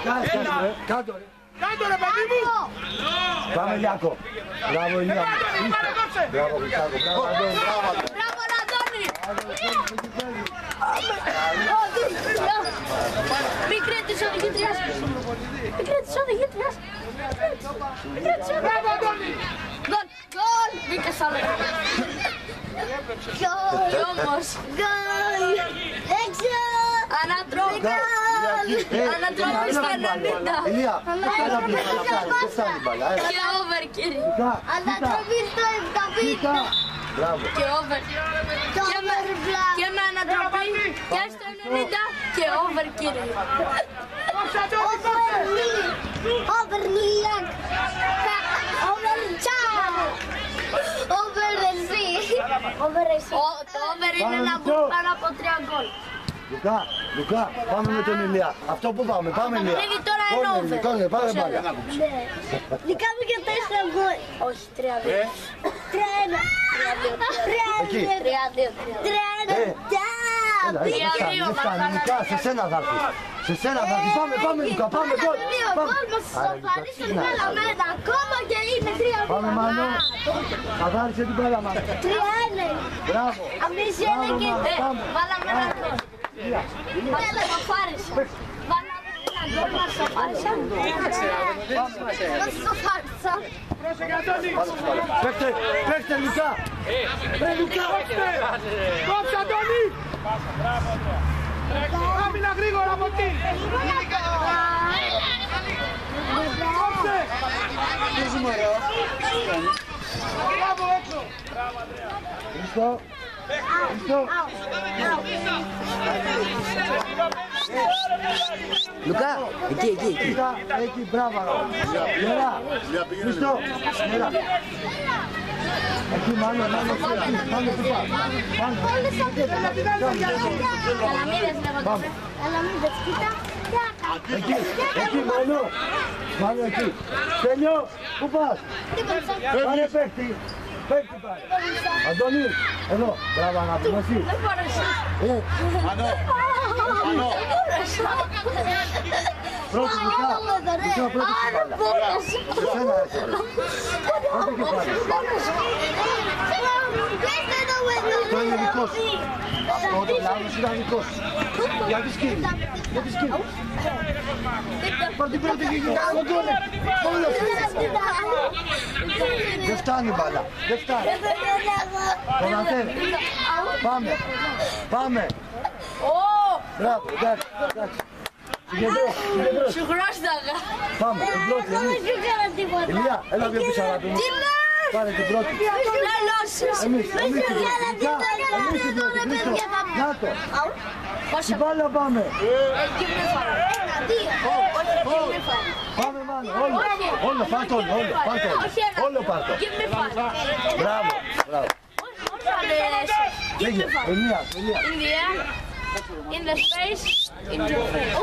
Κάτω ρε. Κάτω ρε παιδί μου! Πάμε Λιάκο. Μπράβο Ηλία. Μπράβο Λιάκο. Μπράβο Αντώνη! Μικρή της οδηγήτριας. Μικρή της οδηγήτριας. Μπράβο Αντώνη! Γκολ! Γκολ! Μπήκα σαν γκολ! Κι όμως! Γκολ! Έξω! Ανατροπή! Ανατροπή στα 90! Ηλία, έλα πίσω να πάρεις, δεν φτάνει μπάλα. Και over κύριε! Ανατροπή στο 70. Μπράβο. Και over! Και με ανατροπή και στο 90 και over κύριε! Over Λιλιακ. Over Τσάου. Over εσύ. Over εσύ. Το over είναι να μπουν πάνω από 3 γκολ. Λουκά, πάμε με τον Ηλία. Αυτό που πάμε, πάμε Ηλία. Λίγη τώρα είναι over. Κόρνερ, πάμε πάλι. Δικάμε και 4 γκολ. Όχι, 3-2. 3-1. Εκεί. 3-1. Έλα, δεν φτάνει, Λουκά, σε σένα θα έρθει. Σε σένα θα έρθει. Πάμε Λουκά, πάμε γκολ. Ακόμα και είναι 3-2. Πάμε Μάνο. Καθάρισε την μπάλα μας. 3-1. Μπράβο. Αμέσως είναι και Βάλαμε ένα γκολ. Μας σοφάρισα. Βάλαμε ένα γκολ, μας σοφάρισα. Μας σοφάρισα. Παίξτε Λουκά. Λουκά. Κόψε Αντώνη! Άμυνα γρήγορα από εκεί! Κόψε! Μπράβο έξω! Χριστό. Λουκά, εκεί. Εκεί, μπράβο. Γερά. Χριστό. Γερά. Εκεί, μάλλον, πάμε του πάμε. Καλαμίδες, κοίτα. Εκεί, μάλλον εκεί. Στέλιο, πού πας? Πάρε παίκτη. Παίκτη πάρε. Αντώνη, εδώ. Μπράβο, αγάπη μου, εσύ. Δεν μπόρεσα. Ανώ. Πρώτη Λουκά. Λουκά, πρώτη Άρα μπόρεσα. σε σένα έρχεται. Πρώτη κεφάλι. Αυτό είναι δικό σου. Αυτό το λάθος ήταν δικό σου. Για τη σκήνη. Πάρ' την πρώτη και γύρω. Δεν φτάνει μπάλα. Δεν φτάνει. Κονατέ. Πάμε. Μπράβο, εντάξει. Συγκεντρώσου. Σου χρωστάγα. Πάμε, την πρώτη. Ηλία, έλα πιο πίσω αγάπη μου. Πάρε την πρώτη. Εμείς την πρώτη. Να το. Την μπάλα πάμε. Πάμε μάνα, όλο, πάρ' το όλο πάρ' το. Μπράβο. Λέγε, Ηλία. In the air, in the space, in the face.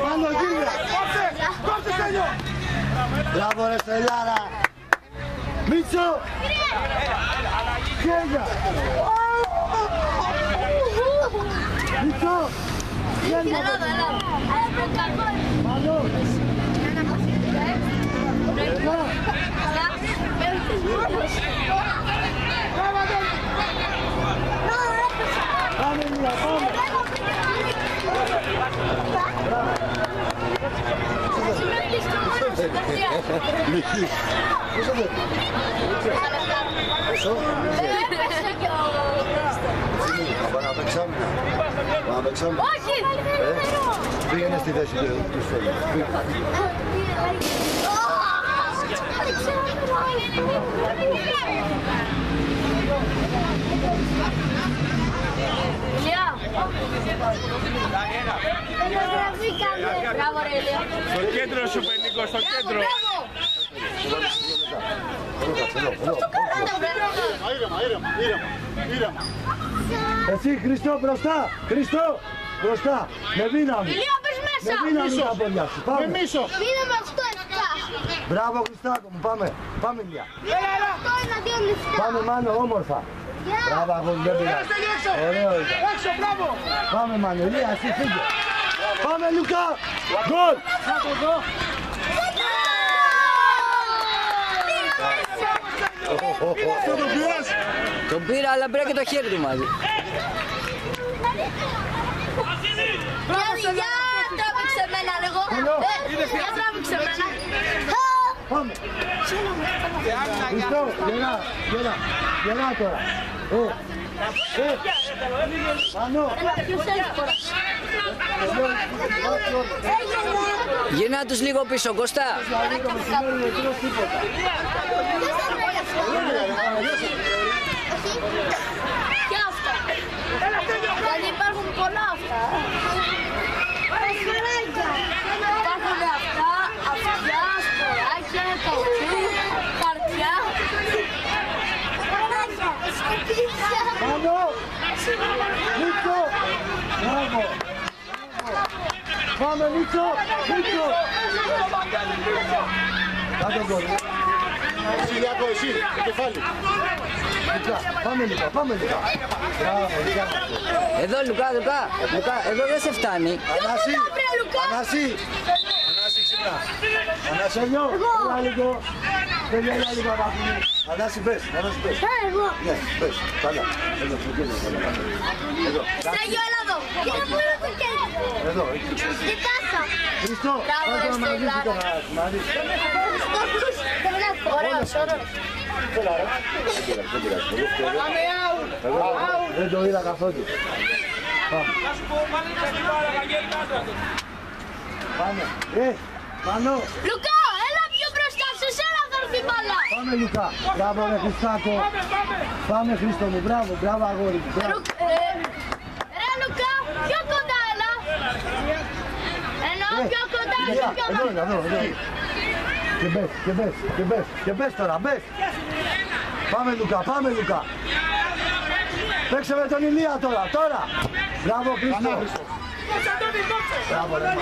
Πάνω κύριε. Κόψε Στέλιο! Μπράβο ρε Στελάρα. Μίτσο. Γέλια. Μίτσο. Γέλια. Μανώ. Πάμε Ηλία, πάμε. Λυκή. Πόσο δεν. Πόσο. Πάμε να παίξαμε. Όχι! Πήγαινε στη θέση του Στέλιου. Ηλία! Μπράβο ρε Ηλία! Στο κέντρο σου Πενίκο, στο κέντρο! Ήρεμα. Εσύ Χριστό μπροστά. Μπροστά. Με δύναμη. Ηλία πες μέσα! Με δύναμη τα πόδια σου. Πάμε. Μίσο! Μείναμε αυτό 7. Μπράβο Χριστάκο μου, πάμε. Πάμε Ηλία. Αυτό είναι αντίον λεφτά. Πάμε Μάνο, όμορφα. Μπράβο αγόρι, δεν πειράζει. Ωραίο ήταν. Έξω, μπράβο. Πάμε Μάνο, Ηλία, εσύ φύγε. Πάμε Λουκά. Γκολ. Αυτό το πήρας. Τον πήρα, αλλά πήρα και το χέρι του μαζί. Για τράβηξε εμένα λίγο. Για τράβηξε εμένα. Πάμε. Χριστό, γερά τώρα. Μάνο. Γυρνά τους λίγο πίσω, Κωστά. Και αυτά. Δηλαδή υπάρχουν πολλά αυτά. Υπάρχουν αυτά, αυτιά, σποράκια, καουτσού, χαρτιά. Μάνο. Μίτσο. Μπράβο. Πάμε Μίτσο. Μίτσο. Κάτω γκολ. Εσύ, Λιακό, εσύ, το κεφάλι. Πάμε Λουκά, πάμε Λουκά. Μπράβο, Λουκά. Εδώ, Λουκά, εδώ δεν σε φτάνει. Ανάση, Ανάση. Ανάση ξυπνά. Ανάση, έλα λίγο. Έλα λίγο αγάπη μου. Ανάση πες, Ανάση πες. Εγώ. Ναι, πες, καλά. Εδώ, εδώ. Στέγιο, έλα εδώ. Εδώ, εκεί. Τι κάσα. Χριστό, Μπράβο, πάμε ρε, να Στέγιο. δεις το να δεις. Ωραίος, ωραίος. Έλα, ρε. Δεν πειράζει, εγώ φταίω. Εγώ δεν το είδα καθόλου. Πάμε. Πάμε. Μάνο. Λουκά, έλα πιο μπροστά, σε σένα θα έρθει η μπάλα. Πάμε Λουκά. Μπράβο ρε Χριστάκο. Πάμε Χρήστο μου. Μπράβο, μπράβο αγόρι μου. Μπράβο. Ρε Λουκά, πιο κοντά έλα. Εννοώ πιο κοντά, Ηλία, πιο εδώ κοντά. είναι, εδώ. Και μπες τώρα, μπες. Πάμε Λουκά, πάμε Λουκά. Παίξε με τον Ηλία τώρα. Μπράβο Χρήστο. Μπράβο ρε Μάνο.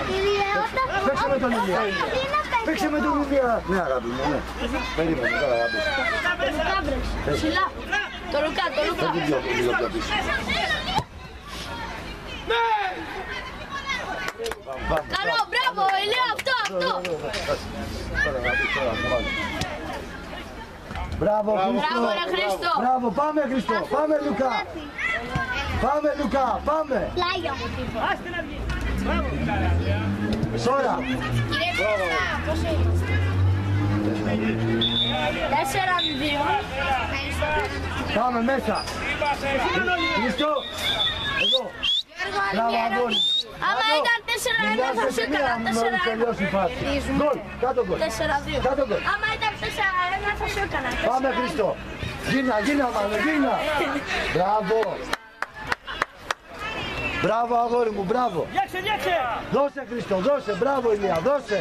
Παίξε με τον Ηλία. Παίξε με τον Ηλία. Ναι αγάπη μου, ναι. Περίμενε τώρα αγάπη. Ψηλά. Το Λουκά, το Λουκά. Δεν την λίγο πιο πίσω. Καλό, μπράβο, Ηλία, αυτό. Τώρα αγάπη, τώρα θα βάλω. Μπράβο Χρήστο. Μπράβο ρε Χρήστο. Μπράβο, πάμε Χρήστο. Πάμε Λουκά. Πάμε Λουκά, πάμε. Πλάγια μου τίποτα. Τώρα. Κύριε Χρήστο, πώς είναι. 4-2. Πάμε μέσα. Χρήστο. Εδώ. Μπράβο αγόρι. Άμα ήταν 4-1 θα σου έκανα 4-1. Τελειώσει η φάση. Γκολ, κάτω γκολ. 4-2. Κάτω γκολ. Άμα ήταν 4-1 θα σου έκανα. Πάμε Χρήστο. Γίνα μάλλον, γίνα. Μπράβο. Μπράβο αγόρι μου, μπράβο. Δώσε Χρήστο, δώσε. Μπράβο Ηλία, δώσε.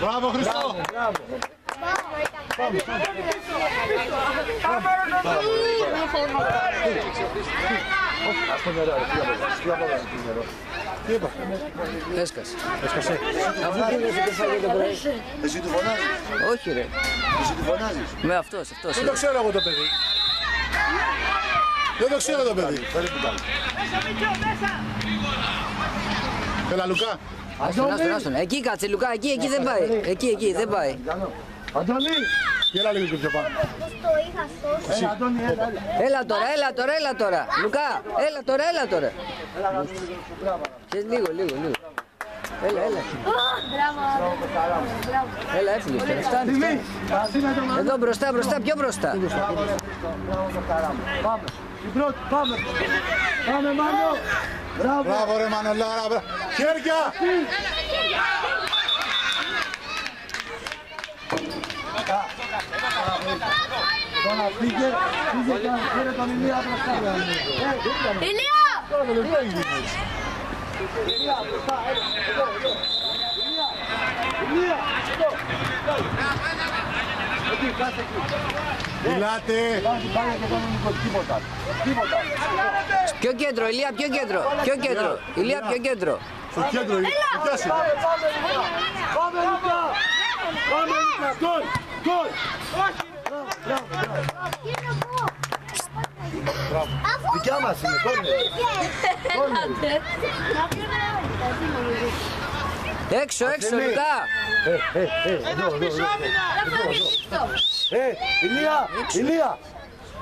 Μπράβο, Χριστό. Μπράβο. Αυτό νερό, τι απόδοση του νερό. Τι είπα. Έσκασε. Έσκασε. Αφού πήγες το κεφάλι το πρωί. Εσύ του φωνάζεις. Όχι ρε. Εσύ του φωνάζεις. Με αυτός. Δεν το ξέρω εγώ το παιδί. Δεν το ξέρω το παιδί. Φέρε του πάλι. Έλα, Λουκά. Άστον. Εκεί κάτσε Λουκά, εκεί δεν πάει. Εκεί δεν πάει. Αντώνη. Έλα λίγο πιο πάνω. Πώς το είχα σώσει. Έλα Αντώνη, έλα. Έλα τώρα. Λουκά, έλα τώρα. Και λίγο. Έλα. Έλα, έφυγες τώρα. Φτάνει. Τιμή. Μαζί με τον Μανώ. Εδώ μπροστά, πιο μπροστά. Μπράβο ρε Χριστό, μπράβο το χαρά μου. Πάμε. Την πρώτη, πάμε. Πάμε Μάνο. Μπράβο. Μπράβο, ρε Μανολάρα. Χέρια. Τώρα πήγε και φέρε τον Ηλία μπροστά. Ηλία! Ηλία, μπροστά, εδώ. Ηλία, εδώ. Εκεί, κάτσε εκεί. Μιλάτε. Πάνε και κάνουν τίποτα. Πιο κέντρο, Ηλία, πιο κέντρο. Ηλία, πιο κέντρο. Στο κέντρο, πιάσε. Πάμε Λουκά. Πάμε Λουκά. Γκολ! Γκολ! Δικιά μας είναι, κόρνερ. Έξω, Λουκά. Ηλία!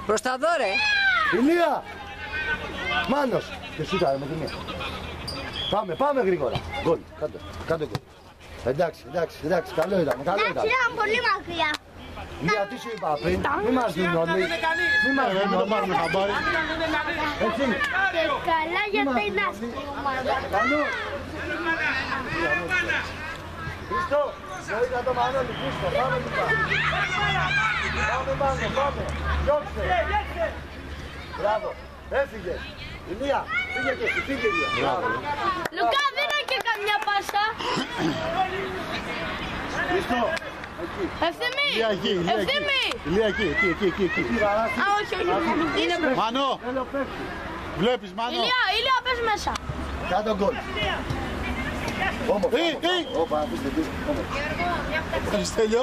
Προς τα δω, ρε. Ηλία! Μάνος! Και σούταρε με τη μία. Πάμε γρήγορα. Γκολ, κάτω γκολ. Εντάξει, καλό ήταν. Εντάξει, ήταν πολύ μακριά. Γιατί σου είπα πριν, μη μας δίνει όλοι. Δεν το πάρουμε χαμπάρι. Έτσι. Καλά γιατί είναι αυτή. Καλό. Χριστό, βοήθα το Μανώλη, Χριστό, πάμε Λουκά. Πάμε. Διώξτε. Μπράβο. Έφυγες. Ηλία, φύγε και εσύ, φύγε Ηλία. Λουκά, δεν είναι και καμιά πάσα. Χριστό. Ευθύμη! Ηλία εκεί. Α, όχι. Είναι μπροστά. Μάνο, βλέπεις Μάνο. Ηλία, πες μέσα. Κάτω γκολ. Όμως. Όπα, αφήστε τι. Στέλιο.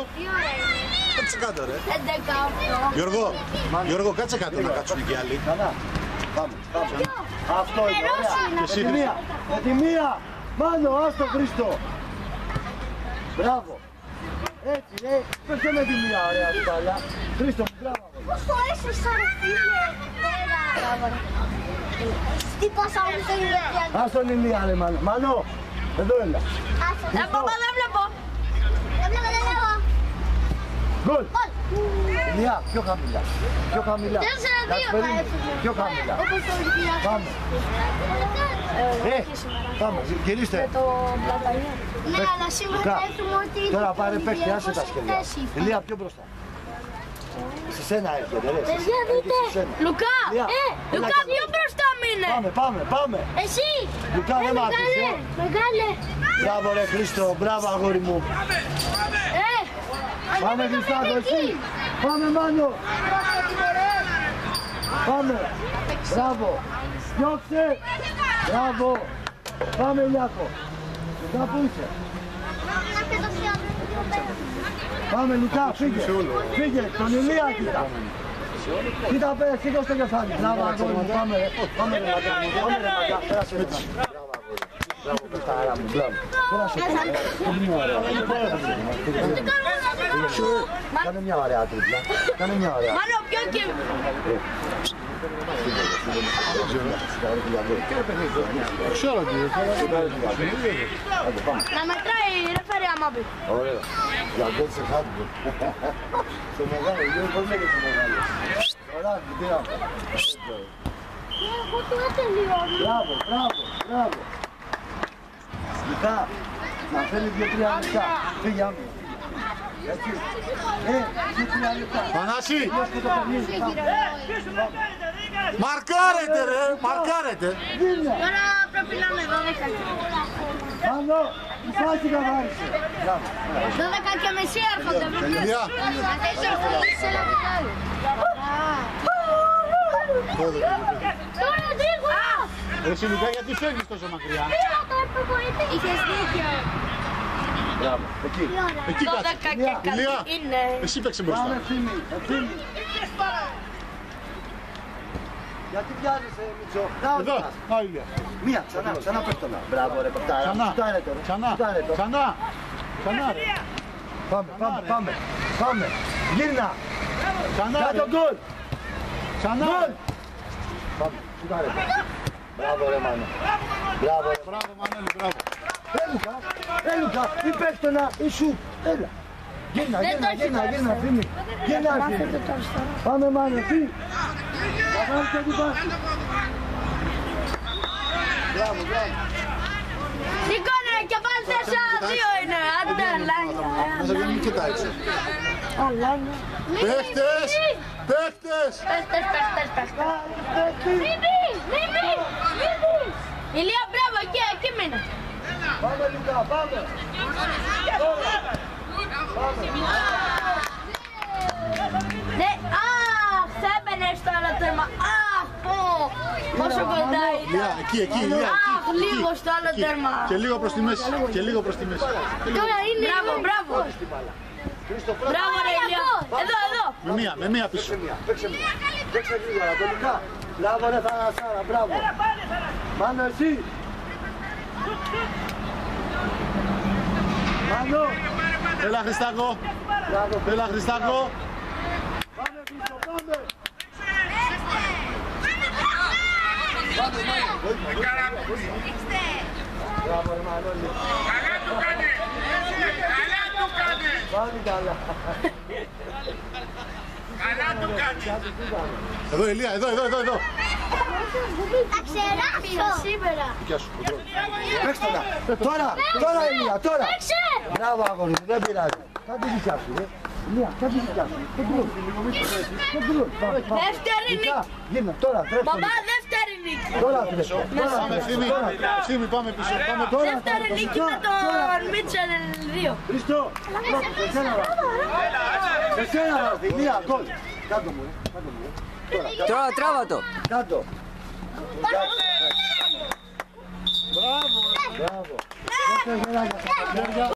Κάτσε κάτω ρε. 11-8. Γιώργο, κάτσε κάτω να κάτσουν και άλλοι. Καλά. Πάμε. Αυτό είναι ωραία. Με τη μία. Μάνο, άστο Χρήστο. Μπράβο. Έτσι, πέστε με τη μία ωραία σπάλια. Χρήστο, μπράβο. Πώς το έσαι ρε φίλε. Τι πάσα μου στο Ηλία. Ας τον Ηλία ρε Μάνο. Μάνο, εδώ έλα. Δεν βλέπω. Γκολ. Ηλία, πιο χαμηλά. 4-2 Πιο χαμηλά. όπως το Ηλία. Πάμε. Πάμε, γυρίστε. Ναι, αλλά σίγουρα Λουκά, θα έρθουμε ότι... τώρα πάρε παίκτη, άσε τα σχέδια. Ηλία, πιο μπροστά. Σε σένα έρχεται, ρε. Παιδιά, δείτε. Λουκά, Ηλία, έλα Λουκά, και πιο μπροστά μείνε. Πάμε. Εσύ. Λουκά, δεν μ' άκουσες. Μεγάλε. Μπράβο ρε Χρήστο, μπράβο αγόρι μου. Πάμε Χριστάκο, εσύ. Πάμε Μάνο. Πάμε. Μπράβο. Διώξε. Μπράβο. Πάμε Λιάκο. Λουκά που είσαι. Πάμε Λουκά, φύγε. Τον Ηλία κοίτα. Κοίτα πέρα, σήκω στο κεφάλι. Μπράβο αγόρι μου, πάμε ρε. Πάμε ρε μαγιά, πέρασε ρε. Μπράβο Χριστάρα μου, μπράβο. Πέρασε ρε. Κάνε μια ωραία τρίπλα. Μάνο, πιο εκεί. Ξέρω τι Να μετράει η ρεφέρη άμα πει. Ωραία. Για γκολ σε χάντμπολ. Στο μεγάλο, δεν πώς λέγεται στο μεγάλο. Ωραία, την πήραμε. Εγώ τώρα τελειώνω. Μπράβο. Λουκά, να θέλει 2-3 λεπτά. Φύγε άμυνα. Έτσι. 2-3 λεπτά. Πανάση. Μαρκάρετε. Τώρα πρέπει να είναι 12. Πάνω, μισάκι καθάρισε. 12 και μισή έρχονται. Ηλία. Τώρα γρήγορα. Εσύ Λουκά, γιατί φεύγεις τόσο μακριά. Είχες δίκιο. Μπράβο, εκεί. Εκεί 12 κάτσε. και κάτι Ηλία, είναι. εσύ παίξε μπροστά. Πάμε ευθύμη. Γιατί πιάνεις Μητσό. Εδώ, α Ηλία. Μία, ξανά πέφτωνα. Μπράβο ρε πεφτάρα. Ξανά ρε. Πάμε. Γύρνα. Κάτω γκολ. Ξανά. Πάμε, σουτάρε. Μπράβο ρε Μάνο. Μπράβο Μανώλη, μπράβο. Λουκά, ή πέφτωνα ή σουτ. Έλα. Γύρνα, φύμη. Πάμε Μάνο, φύγει. Μπράβο. Σηκώνε και πάλι 4-2 είναι. Άντε, λάγια. Μέσα βγαίνει και τα έξω. Λάγια. Παίχτες. Πες. Μη. Ηλία, μπράβο, εκεί μείνε. Πάμε Λουκά, πάμε. Ναι, αχ, θα έμπαινε στο άλλο τέρμα. Αχ, πόσο κοντά ήταν. Ηλία, εκεί, Ηλία. Αχ, λίγο στο άλλο τέρμα. Και λίγο προς τη μέση. Τώρα είναι. Μπράβο. Χρήστο, πρώτα. Μπράβο ρε Ηλία. Εδώ. Με μία πίσω. Παίξε μία. Παίξε γρήγορα, το Λουκά. Μπράβο ρε Θανασάρα, μπράβο. Μάνο εσύ. Μάνο. Έλα Χριστάκο. Μπράβο. Έλα Χριστάκο. Πάμε πίσω, πάμε. Μπράβο ρε Μανώλη. Καλά του κάνει. Καλά του κάνει. Πάλι καλά. Καλά του κάνει. Εδώ Ηλία, εδώ. Θα ξεράσω. Σήμερα. Δικιά σου. Παίξτε τα. Τώρα Ηλία, τώρα. Παίξε. Μπράβο αγόρι μου, δεν πειράζει. Κάνε τη δικιά σου, ρε. Ηλία, κάνε τη δικιά σου. Δεν πουλούν. Δεν πουλούν. Δεύτερη νίκη. Γίνα, τώρα τρέψτε. Μπαμπά, δεύτερη νίκη. Τώρα τρέψτε. Πάμε Ευθύμη, πάμε πίσω. Δεύτερη νίκη με τον Μίτσελ 2. Χριστό, σε σένα βάζει. Σε σένα βάζει, Ηλία, γκολ. Κάτω μου, κάτω μου. Τράβα το. Κάτω. Μπράβο. Μπράβο.